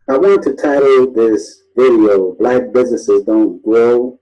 I want to title this video, Black Businesses Don't Grow.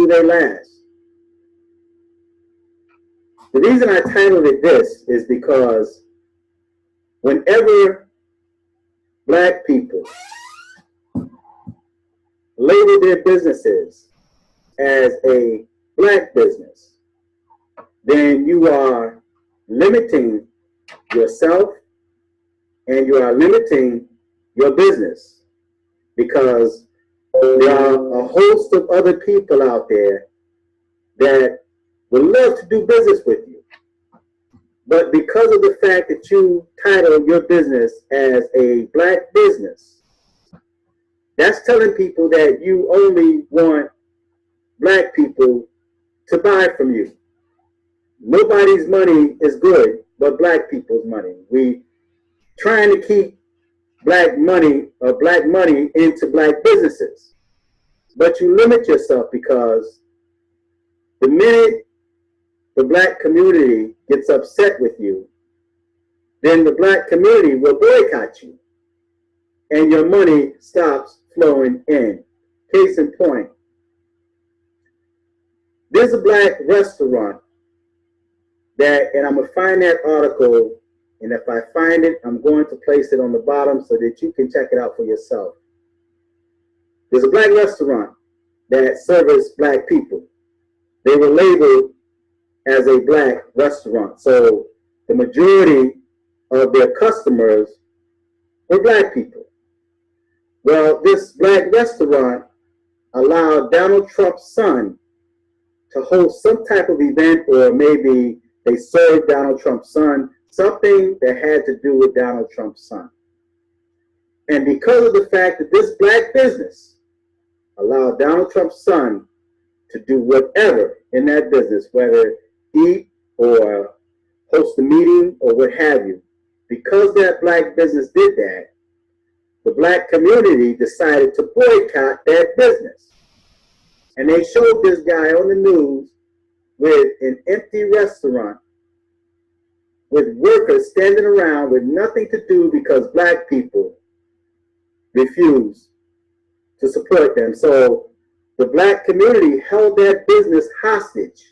They last. The reason I titled it this is because whenever Black people label their businesses as a Black business, then you are limiting yourself and you are limiting your business, because there are a host of other people out there that would love to do business with you. But because of the fact that you title your business as a Black business, that's telling people that you only want Black people to buy from you. Nobody's money is good but Black people's money. We trying to keep Black money into Black businesses. But you limit yourself, because the minute the Black community gets upset with you, then the Black community will boycott you and your money stops flowing in. Case in point, there's a Black restaurant and I'm going to find that article, and if I find it, I'm going to place it on the bottom so that you can check it out for yourself. There's a Black restaurant that serves Black people. They were labeled as a Black restaurant, so the majority of their customers were Black people. Well, this Black restaurant allowed Donald Trump's son to host some type of event, or maybe they served Donald Trump's son something that had to do with Donald Trump's son. And because of the fact that this Black business allowed Donald Trump's son to do whatever in that business, whether eat or host a meeting or what have you, because that Black business did that, the Black community decided to boycott that business. And they showed this guy on the news with an empty restaurant with workers standing around with nothing to do because Black people refused to support them. So the Black community held that business hostage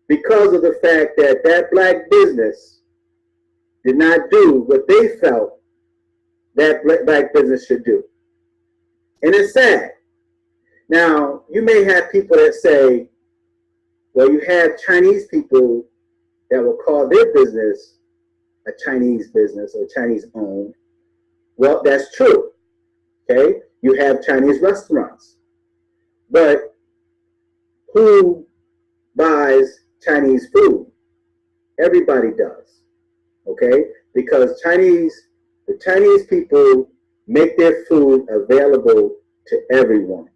because of the fact that that Black business did not do what they felt that Black business should do. And it's sad. Now, you may have people that say, well, you have Chinese people that will call their business a Chinese business or Chinese owned. Well, that's true. Okay? You have Chinese restaurants. But who buys Chinese food? Everybody does. Okay? Because the Chinese people make their food available to everyone.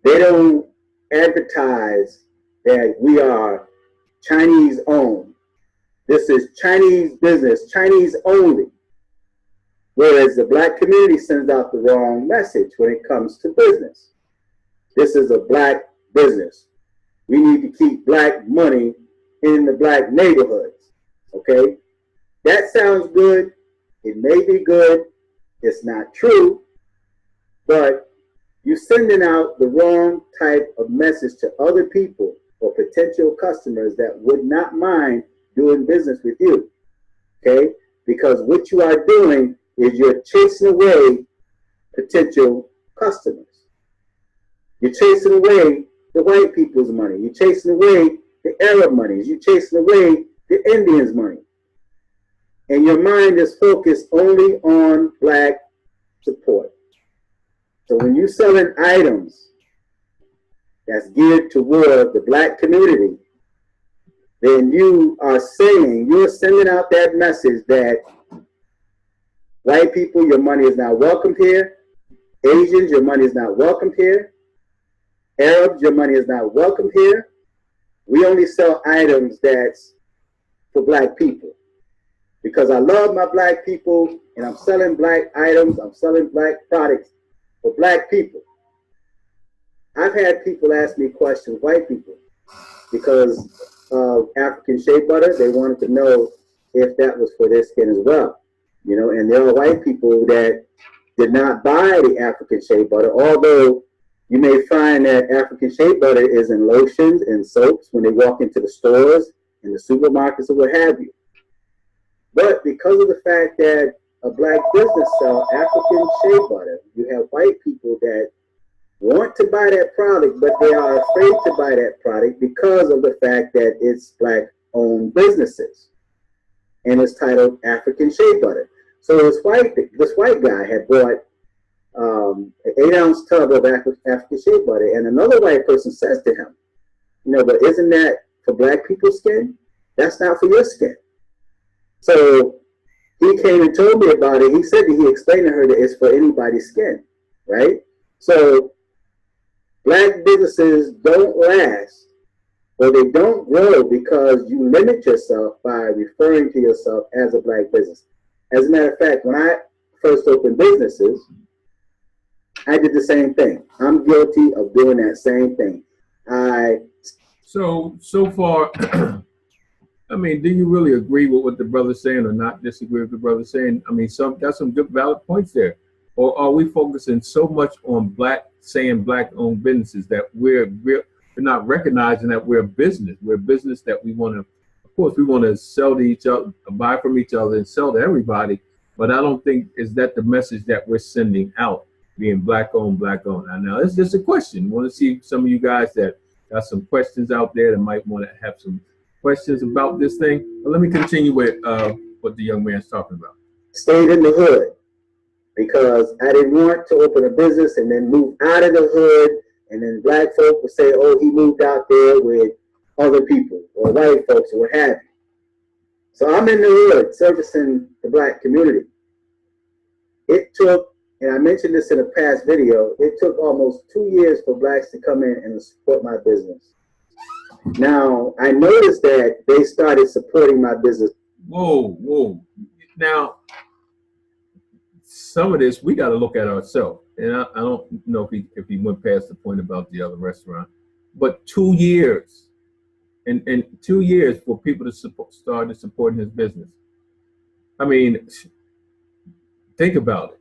They don't advertise that we are Chinese owned. This is Chinese business, Chinese only. Whereas the Black community sends out the wrong message when it comes to business. This is a Black business. We need to keep Black money in the Black neighborhoods. Okay? That sounds good. It may be good. It's not true. But you're sending out the wrong type of message to other people or potential customers that would not mind doing business with you. Okay? Because what you are doing is you're chasing away potential customers. You're chasing away the white people's money. You're chasing away the Arab monies. You're chasing away the Indians' money. And your mind is focused only on black support. So when you're selling items that's geared toward the black community, then you're sending out that message that white people, your money is not welcomed here. Asians, your money is not welcomed here. Arabs, your money is not welcomed here. We only sell items that's for black people. Because I love my black people and I'm selling black items, I'm selling black products for black people. I've had people ask me questions, white people, because of African shea butter. They wanted to know if that was for their skin as well. You know, and there are white people that did not buy the African shea butter, although you may find that African shea butter is in lotions and soaps when they walk into the stores, in the supermarkets, or what have you. But because of the fact that a black business sells African shea butter, you have white people that want to buy that product, but they are afraid to buy that product because of the fact that it's black-owned businesses. And it's titled African shea butter. So this white guy had bought an 8-ounce tub of African shea butter, and another white person says to him, you know, but isn't that for black people's skin? That's not for your skin. So he came and told me about it. He said that he explained to her that it's for anybody's skin, right? So black businesses don't last, or they don't grow because you limit yourself by referring to yourself as a black business. As a matter of fact, when I first opened businesses, I did the same thing. I'm guilty of doing that same thing. So far, I mean, do you really agree with what the brother's saying or not disagree with the brother's saying? I mean, got some good valid points there. Or are we focusing so much on black-owned businesses that we're not recognizing that we're a business? We're a business that we want to, of course, we want to sell to each other, buy from each other and sell to everybody. But I don't think, is that the message that we're sending out, being black-owned, black-owned? Now, it's just a question. I want to see some of you guys that got some questions out there that might want to have some questions about this thing. But let me continue with what the young man's talking about. Stayed in the hood because I didn't want to open a business and then move out of the hood, and then black folk would say, oh, he moved out there with other people or white folks or what have you. So I'm in the hood servicing the black community. It took, and I mentioned this in a past video, it took almost 2 years for blacks to come in and support my business. Now, I noticed that they started supporting my business. Whoa. Now, some of this, we got to look at ourselves. And I don't know if he went past the point about the other restaurant. But 2 years, and 2 years for people to start supporting his business. I mean, think about it.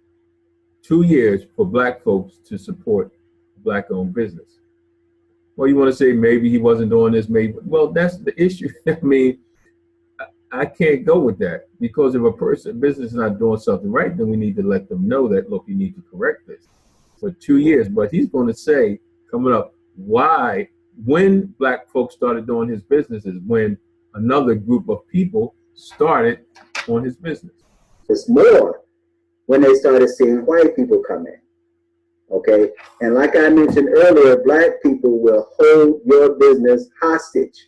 2 years for black folks to support black-owned business. Well, you want to say maybe he wasn't doing this, maybe. Well, that's the issue. I mean, I can't go with that, because if a business is not doing something right, then we need to let them know that, look, you need to correct this. For 2 years, but he's going to say coming up when black folks started doing his business is when another group of people started on his business. It's more when they started seeing white people come in. Okay, and like I mentioned earlier, black people will hold your business hostage.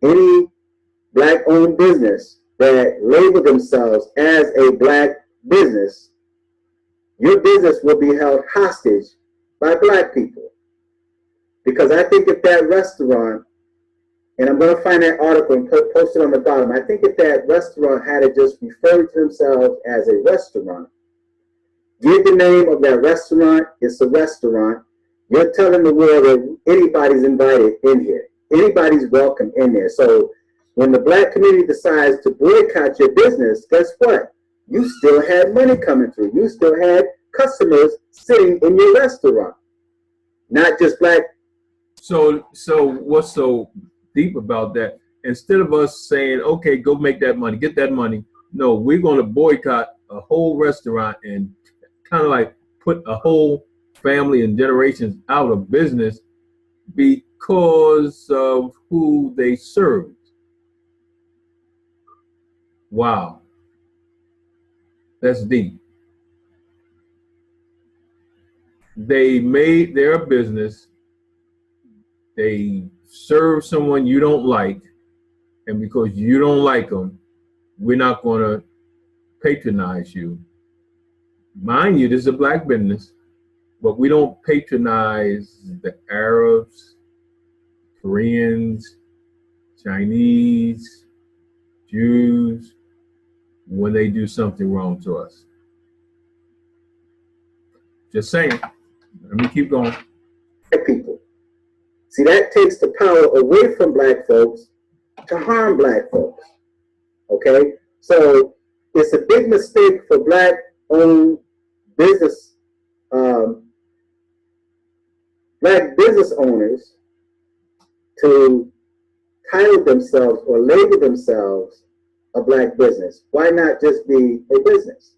Any black-owned business that label themselves as a black business, your business will be held hostage by black people. Because I think if that restaurant, and I'm going to find that article and post it on the bottom, I think if that restaurant had to just refer to themselves as a restaurant, give the name of that restaurant, it's a restaurant, you're telling the world that anybody's invited in here. Anybody's welcome in there. So when the black community decides to boycott your business, guess what? You still had money coming through. You still had customers sitting in your restaurant. Not just black So what's so deep about that? Instead of us saying, okay, go make that money, get that money, no, we're going to boycott a whole restaurant and kind of like put a whole family and generations out of business because of who they served. Wow, that's deep. They made their business, they serve someone you don't like, and because you don't like them, we're not going to patronize you. Mind you, this is a black business, but we don't patronize the Arabs, Koreans, Chinese, Jews when they do something wrong to us. Just saying. Let me keep going. People. See, that takes the power away from black folks to harm black folks. Okay? So it's a big mistake for black-owned business, black business owners to title themselves or label themselves a black business. Why not just be a business?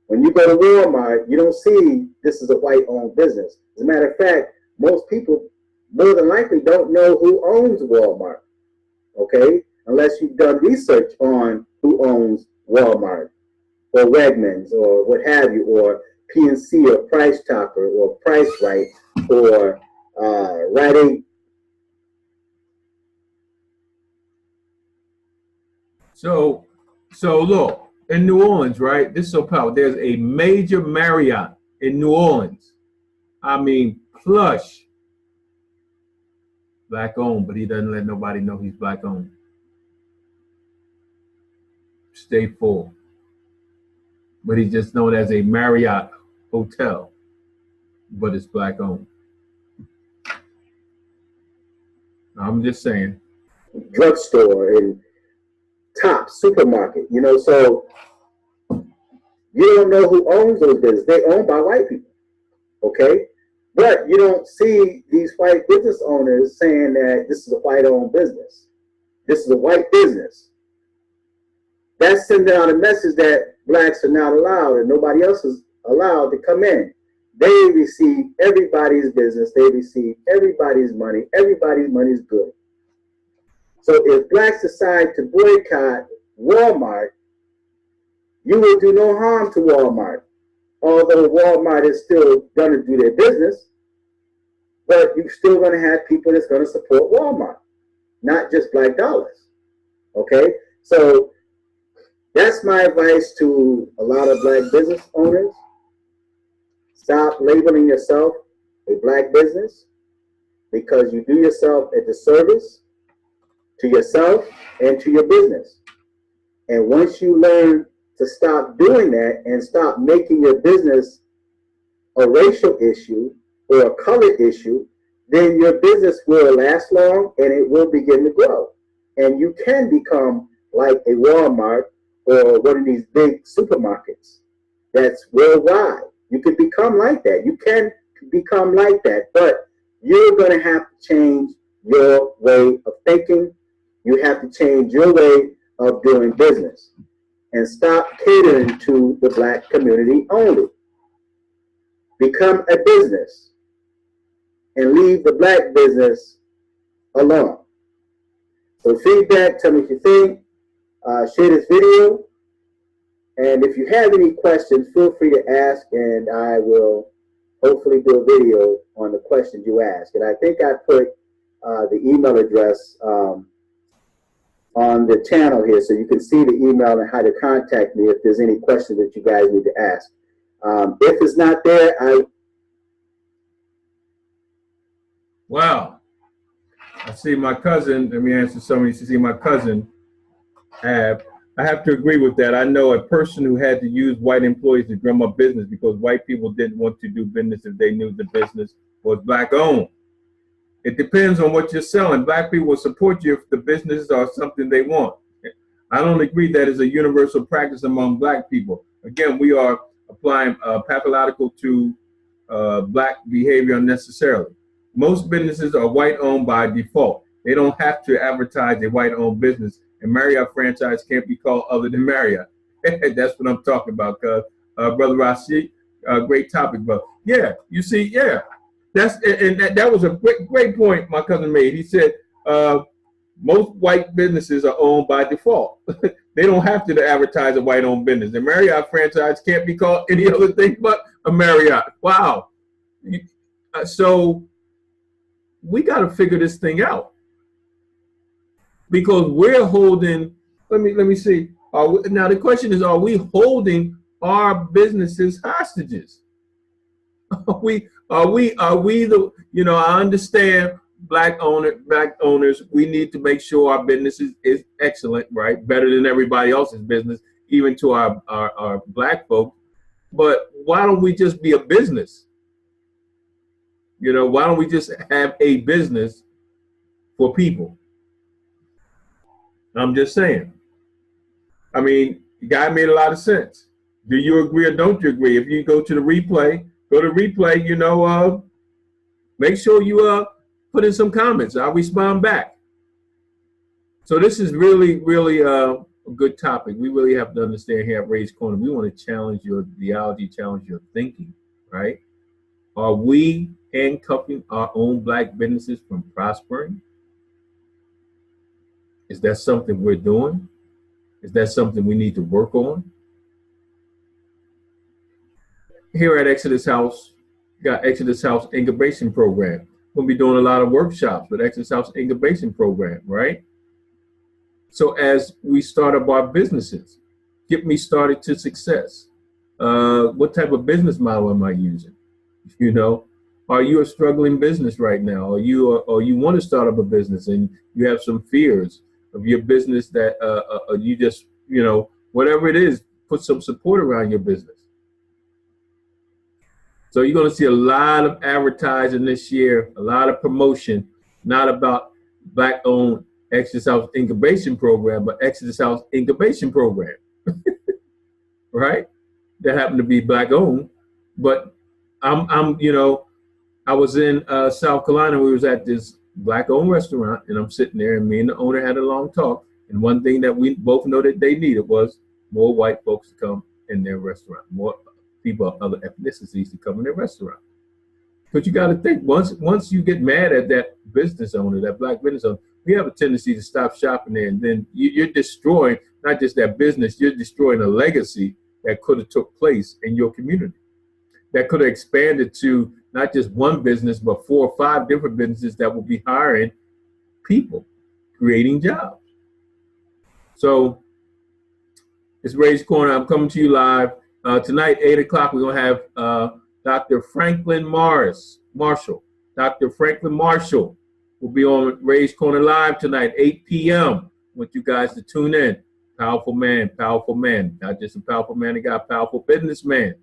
When you go to Walmart, you don't see this is a white-owned business. As a matter of fact, most people more than likely don't know who owns Walmart, okay? Unless you've done research on who owns Walmart or Wegmans or what have you, or PNC or Price Chopper or Price Right or Rite Aid. So look, in New Orleans, right? This is so powerful. There's a major Marriott in New Orleans. I mean, plush. Black owned, but he doesn't let nobody know he's black owned. Stay full. But he's just known as a Marriott hotel, but it's black owned. I'm just saying. Drugstore and Top supermarket, you know, so you don't know who owns those businesses. They're owned by white people, okay? But you don't see these white business owners saying that this is a white-owned business. This is a white business. That's sending out a message that blacks are not allowed and nobody else is allowed to come in. They receive everybody's business. They receive everybody's money. Everybody's money is good. So if blacks decide to boycott Walmart, you will do no harm to Walmart. Although Walmart is still going to do their business, but you're still going to have people that's going to support Walmart, not just black dollars. Okay? So that's my advice to a lot of black business owners. Stop labeling yourself a black business because you do yourself a disservice to yourself and to your business. And once you learn to stop doing that and stop making your business a racial issue or a color issue, then your business will last long and it will begin to grow. And you can become like a Walmart or one of these big supermarkets that's worldwide. You can become like that. You can become like that, but you're going to have to change your way of thinking. You have to change your way of doing business and stop catering to the black community only. Become a business and leave the black business alone. So feedback, tell me what you think, share this video, and if you have any questions, feel free to ask and I will hopefully do a video on the questions you ask. And I think I put the email address on the channel here, so you can see the email and how to contact me if there's any questions that you guys need to ask. If it's not there, Wow. I see my cousin, let me answer somebody. You see my cousin, I have to agree with that. I know a person who had to use white employees to drum up business because white people didn't want to do business if they knew the business was black owned. It depends on what you're selling. Black people will support you if the businesses are something they want. I don't agree that is a universal practice among black people. Again, we are applying pathological to black behavior unnecessarily. Most businesses are white-owned by default. They don't have to advertise a white-owned business, and Marriott franchise can't be called other than Marriott. That's what I'm talking about, cuz. Brother Rashid, great topic, but yeah, you see, yeah, that was a great point my cousin made. He said most white businesses are owned by default. They don't have to advertise a white-owned business. The Marriott franchise can't be called any other thing but a Marriott. Wow. So we got to figure this thing out, because we're holding. Let me see. Now the question is: are we holding our businesses hostages? Are we the? I understand black owners. We need to make sure our business is excellent, right? Better than everybody else's business, even to our black folks. But why don't we just be a business? Why don't we just have a business for people? I'm just saying. I mean, the guy made a lot of sense. Do you agree or don't you agree? If you go to the replay, make sure you put in some comments. I'll respond back. So this is really, really a good topic. We really have to understand here at Raised Corner. We want to challenge your theology, challenge your thinking, right? Are we handcuffing our own black businesses from prospering? Is that something we're doing? Is that something we need to work on? Here at Exodus House, we got Exodus House Incubation Program. We'll be doing a lot of workshops with Exodus House Incubation Program, right? So as we start up our businesses, get me started to success. What type of business model am I using? Are you a struggling business right now? Or you want to start up a business and you have some fears of your business that you just, whatever it is, put some support around your business. So you're going to see a lot of advertising this year, a lot of promotion, not about black-owned Exodus House Incubation Program, but Exodus House Incubation Program, right? That happened to be black-owned, but I was in South Carolina. We was at this black-owned restaurant, and I'm sitting there, and me and the owner had a long talk. And one thing that we both know that they needed was more white folks to come in their restaurant, more people of other ethnicities to come in their restaurant. But you got to think, once you get mad at that business owner, that black business owner, we have a tendency to stop shopping there, and then you're destroying not just that business, you're destroying a legacy that could have took place in your community, that could have expanded to not just one business, but 4 or 5 different businesses that will be hiring people, creating jobs. So it's Raised Corner. I'm coming to you live. Tonight, 8 o'clock, we're going to have Dr. Franklin Marshall. Dr. Franklin Marshall will be on Raised Corner Live tonight, 8 p.m. I want you guys to tune in. Powerful man. Not just a powerful man, he got a powerful businessman.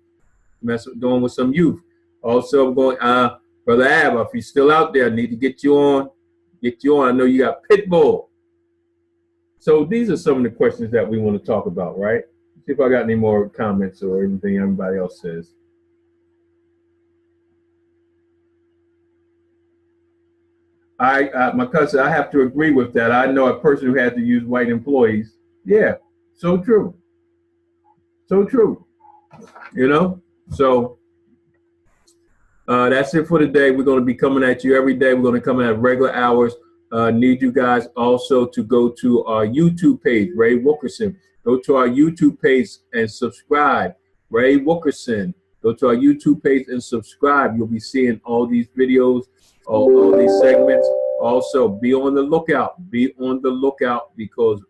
Doing with some youth. Also, I'm going, Brother Ab, if you're still out there, I need to get you on. I know you got Pitbull. So these are some of the questions that we want to talk about, right? See if I got any more comments or anything anybody else says. My cousin, I have to agree with that. I know a person who had to use white employees. Yeah, so true. So true. So that's it for today. We're going to be coming at you every day. We're going to come at regular hours. Need you guys also to go to our YouTube page, Ray Wilkerson. Go to our YouTube page and subscribe. Ray Wilkerson. Go to our YouTube page and subscribe. You'll be seeing all these videos, all these segments. Also, be on the lookout. Because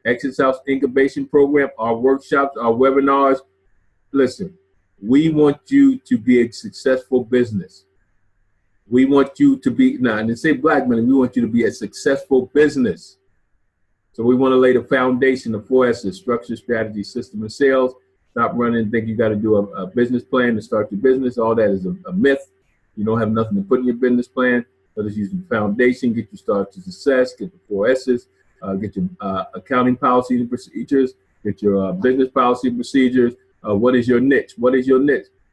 Exodus House Incubation Program, our workshops, our webinars. Listen, we want you to be a successful business. We want you to be, and to say black money, we want you to be a successful business. So we want to lay the foundation, the 4 S's: structure, strategy, system, and sales. Stop running and think you got to do a business plan to start your business. All that is a myth. You don't have nothing to put in your business plan. Let us use the foundation, get you started to success, get the 4 S's, get your accounting policies and procedures, get your business policy and procedures. What is your niche?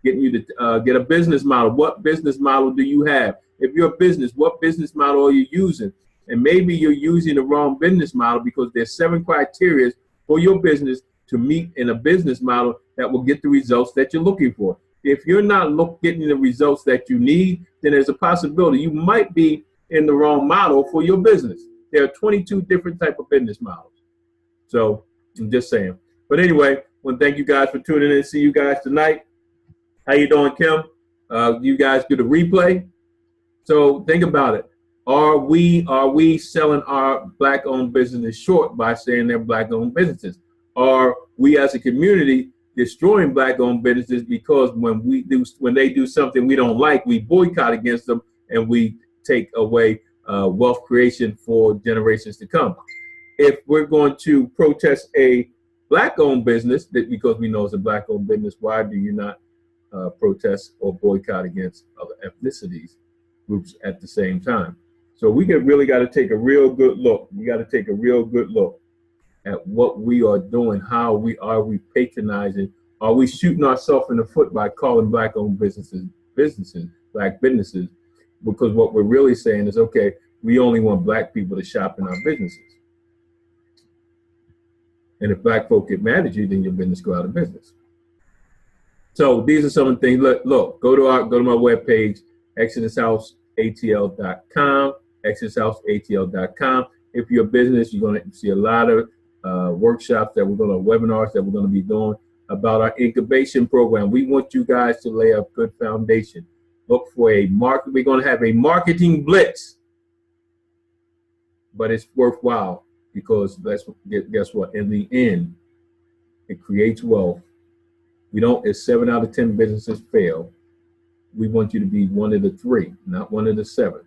Getting you to get a business model. What business model do you have? if you're a business, what business model are you using? And maybe you're using the wrong business model because there's 7 criteria for your business to meet in a business model that will get the results that you're looking for. If you're not getting the results that you need, then there's a possibility you might be in the wrong model for your business. There are 22 different type of business models. So I'm just saying. But anyway, I want to thank you guys for tuning in. See you guys tonight. How you doing, Kim? You guys do the replay. So think about it. Are we selling our Black-owned businesses short by saying they're Black-owned businesses? Are we as a community destroying Black-owned businesses because when they do something we don't like, we boycott against them and we take away wealth creation for generations to come? If we're going to protest a Black-owned business because we know it's a Black-owned business, why do you not protest or boycott against other ethnicities groups at the same time? So we really got to take a real good look. We got to take a real good look at what we are doing. How we patronizing? Are we shooting ourselves in the foot by calling Black-owned businesses Black businesses? Because what we're really saying is, okay, we only want Black people to shop in our businesses. And if Black folk get mad at you, then your business go out of business. So these are some of the things. Look, go to my webpage, ExodusHouseATL.com, ExodusHouseATL.com. If you're a business, you're going to see a lot of workshops webinars that we're going to be doing about our incubation program. We want you guys to lay a good foundation. Look for a market. We're going to have a marketing blitz, but it's worthwhile because guess what? In the end, it creates wealth. If 7 out of 10 businesses fail, we want you to be one of the 3, not one of the 7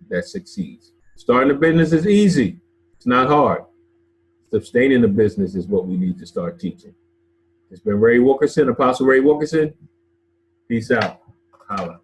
that succeeds. Starting a business is easy. It's not hard. Sustaining the business is what we need to start teaching. It's been Ray Wilkerson, Apostle Ray Wilkerson. Peace out. Holla.